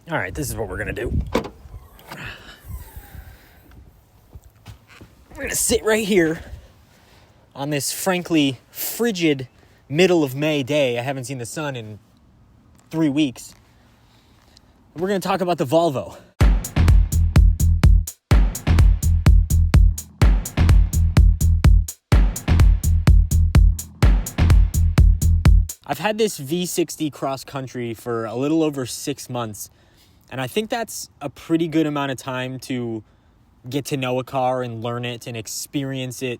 All right, this is what we're going to do. We're going to sit right here on this frankly frigid middle of May day. I haven't seen the sun in 3 weeks. We're going to talk about the Volvo. I've had this V60 cross country for a little over 6 months, and I think that's a pretty good amount of time to get to know a car and learn it and experience it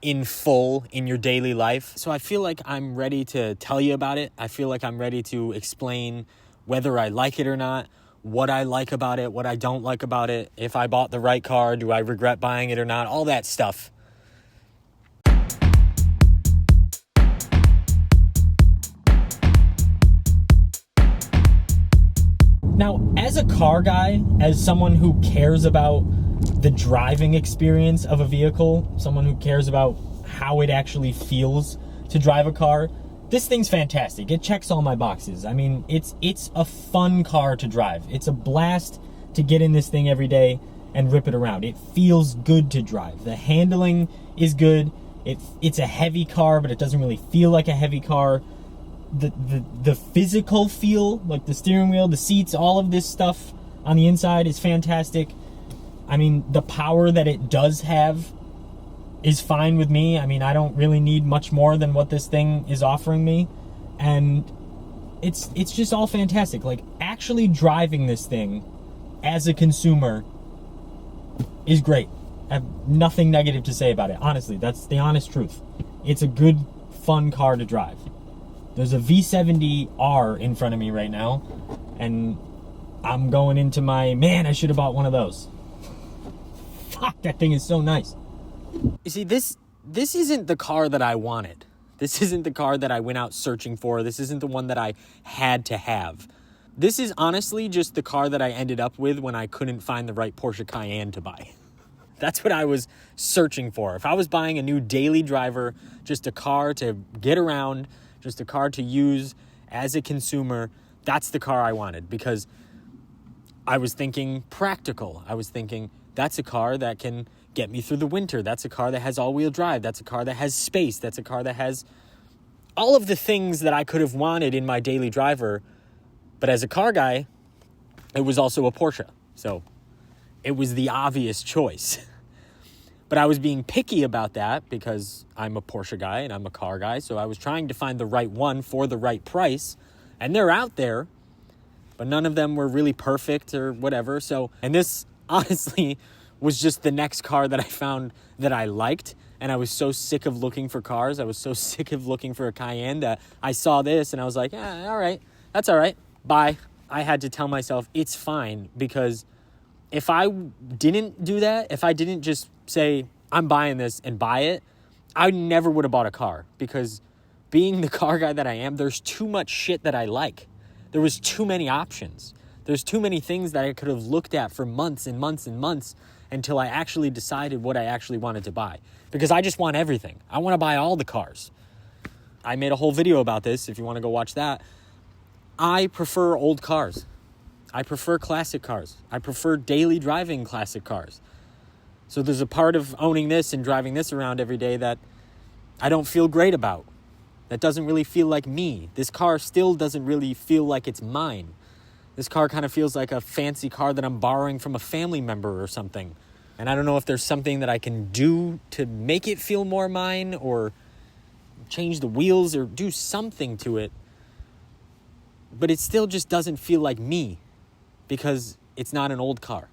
in full in your daily life. So I feel like I'm ready to tell you about it. I feel like I'm ready to explain whether I like it or not, what I like about it, what I don't like about it, if I bought the right car, do I regret buying it or not, all that stuff. Now, as a car guy, as someone who cares about the driving experience of a vehicle, someone who cares about how it actually feels to drive a car, this thing's fantastic. It checks all my boxes. I mean, it's a fun car to drive. It's a blast to get in this thing every day and rip it around. It feels good to drive. The handling is good. It's a heavy car, but it doesn't really feel like a heavy car. The physical feel, like the steering wheel, the seats, all of this stuff on the inside is fantastic. I mean, the power that it does have is fine with me. I mean, I don't really need much more than what this thing is offering me. And it's just all fantastic. Like, actually driving this thing as a consumer is great. I have nothing negative to say about it. Honestly, that's the honest truth. It's a good, fun car to drive. There's a V70R in front of me right now, and I'm going into man, I should have bought one of those. Fuck, that thing is so nice. You see, this isn't the car that I wanted. This isn't the car that I went out searching for. This isn't the one that I had to have. This is honestly just the car that I ended up with when I couldn't find the right Porsche Cayenne to buy. That's what I was searching for. If I was buying a new daily driver, just a car to get around, just a car to use as a consumer, that's the car I wanted, because I was thinking practical. I was thinking that's a car that can get me through the winter. That's a car that has all-wheel drive. That's a car that has space. That's a car that has all of the things that I could have wanted in my daily driver. But as a car guy, it was also a Porsche. So it was the obvious choice. But I was being picky about that because I'm a Porsche guy and I'm a car guy. So I was trying to find the right one for the right price. And they're out there, but none of them were really perfect or whatever. And this honestly was just the next car that I found that I liked. And I was so sick of looking for cars. I was so sick of looking for a Cayenne that I saw this and I was like, yeah, all right, that's all right. Bye. I had to tell myself it's fine, because if I didn't do that, if I didn't just say, I'm buying this and buy it, I never would have bought a car, because being the car guy that I am, there's too much shit that I like. There was too many options. There's too many things that I could have looked at for months and months and months until I actually decided what I actually wanted to buy, because I just want everything. I want to buy all the cars. I made a whole video about this if you want to go watch that. I prefer old cars. I prefer classic cars. I prefer daily driving classic cars. So there's a part of owning this and driving this around every day that I don't feel great about. That doesn't really feel like me. This car still doesn't really feel like it's mine. This car kind of feels like a fancy car that I'm borrowing from a family member or something. And I don't know if there's something that I can do to make it feel more mine, or change the wheels or do something to it. But it still just doesn't feel like me, because it's not an old car.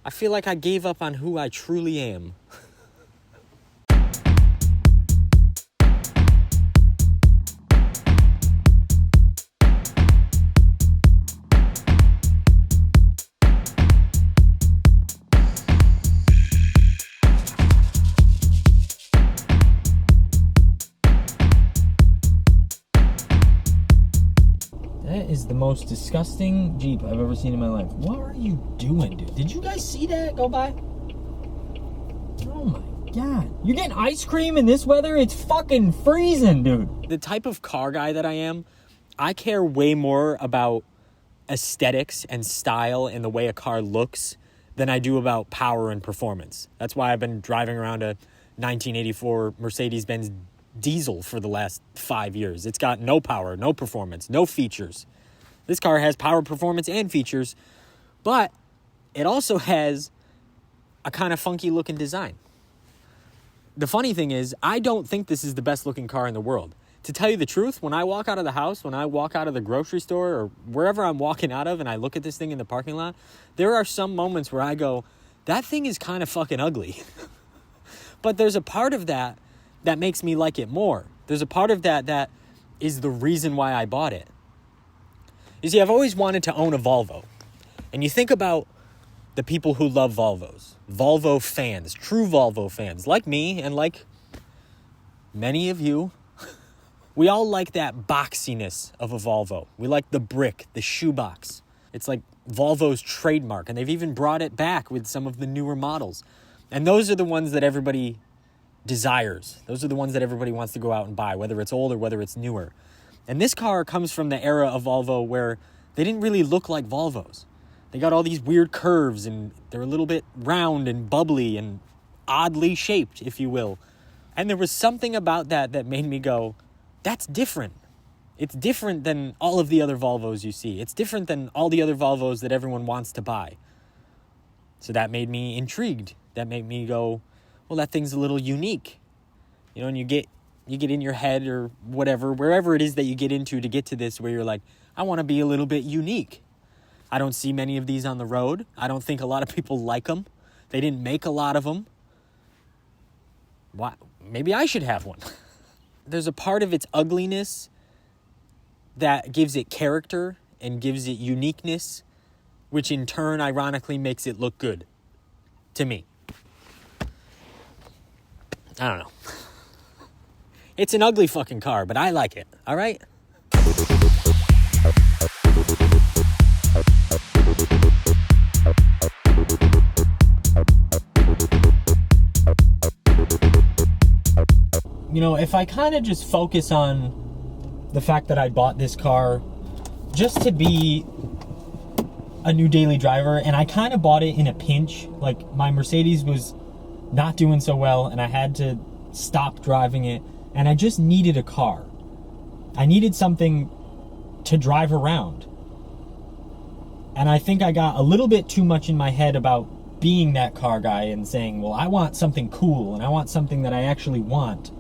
I feel like I gave up on who I truly am. That is the most disgusting Jeep I've ever seen in my life. What are you doing, dude? Did you guys see that go by? Oh my God. You're getting ice cream in this weather? It's fucking freezing, dude. The type of car guy that I am, I care way more about aesthetics and style and the way a car looks than I do about power and performance. That's why I've been driving around a 1984 Mercedes-Benz diesel for the last 5 years. It's got no power, no performance, no features. This car has power, performance, and features, but it also has a kind of funky looking design. The funny thing is, I don't think this is the best looking car in the world. To tell you the truth, when I walk out of the house, when I walk out of the grocery store, or wherever I'm walking out of and I look at this thing in the parking lot, there are some moments where I go, that thing is kind of fucking ugly. But there's a part of that that makes me like it more. There's a part of that that is the reason why I bought it. You see, I've always wanted to own a Volvo. And you think about the people who love Volvos. Volvo fans, true Volvo fans, like me and like many of you. We all like that boxiness of a Volvo. We like the brick, the shoebox. It's like Volvo's trademark, and they've even brought it back with some of the newer models. And those are the ones that everybody desires. Those are the ones that everybody wants to go out and buy, whether it's old or whether it's newer. And this car comes from the era of Volvo where they didn't really look like Volvos. They got all these weird curves, and they're a little bit round and bubbly and oddly shaped, if you will. And there was something about that that made me go, that's different. It's different than all of the other Volvos you see. It's different than all the other Volvos that everyone wants to buy. So that made me intrigued. That made me go, well, that thing's a little unique. You know, and you get in your head or whatever, wherever it is that you get into to get to this, where you're like, I want to be a little bit unique. I don't see many of these on the road. I don't think a lot of people like them. They didn't make a lot of them. Why? Maybe I should have one. There's a part of its ugliness that gives it character and gives it uniqueness, which in turn, ironically, makes it look good to me. I don't know. It's an ugly fucking car, but I like it, all right? You know, if I kind of just focus on the fact that I bought this car just to be a new daily driver, and I kind of bought it in a pinch. Like, my Mercedes was not doing so well, and I had to stop driving it, and I just needed a car. I needed something to drive around. And I think I got a little bit too much in my head about being that car guy and saying, well, I want something cool, and I want something that I actually want.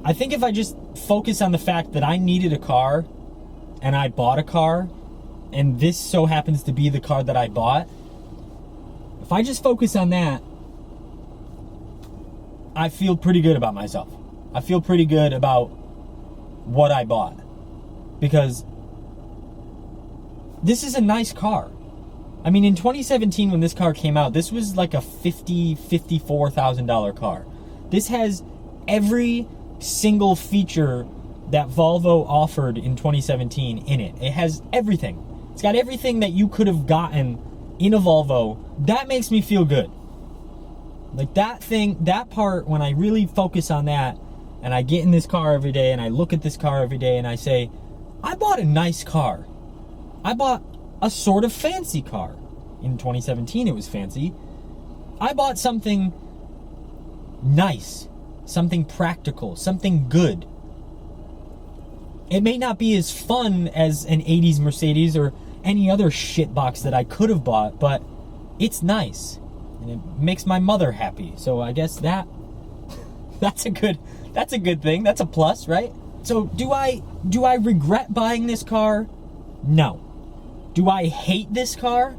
I think if I just focus on the fact that I needed a car, and I bought a car, and this so happens to be the car that I bought, if I just focus on that, I feel pretty good about myself. I feel pretty good about what I bought. Because this is a nice car. I mean, in 2017, when this car came out, this was like a $54,000 car. This has every single feature that Volvo offered in 2017 in it. It has everything. It's got everything that you could have gotten in a Volvo. That makes me feel good. Like that part, when I really focus on that, and I get in this car every day, and I look at this car every day, and I say, I bought a nice car. I bought a sort of fancy car. In 2017, it was fancy. I bought something nice, something practical, something good. It may not be as fun as an 80s Mercedes or any other shitbox that I could have bought, but it's nice. And it makes my mother happy. So I guess that's a good thing. That's a plus, right? So do I regret buying this car? No. Do I hate this car?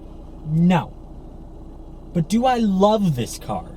No. But do I love this car?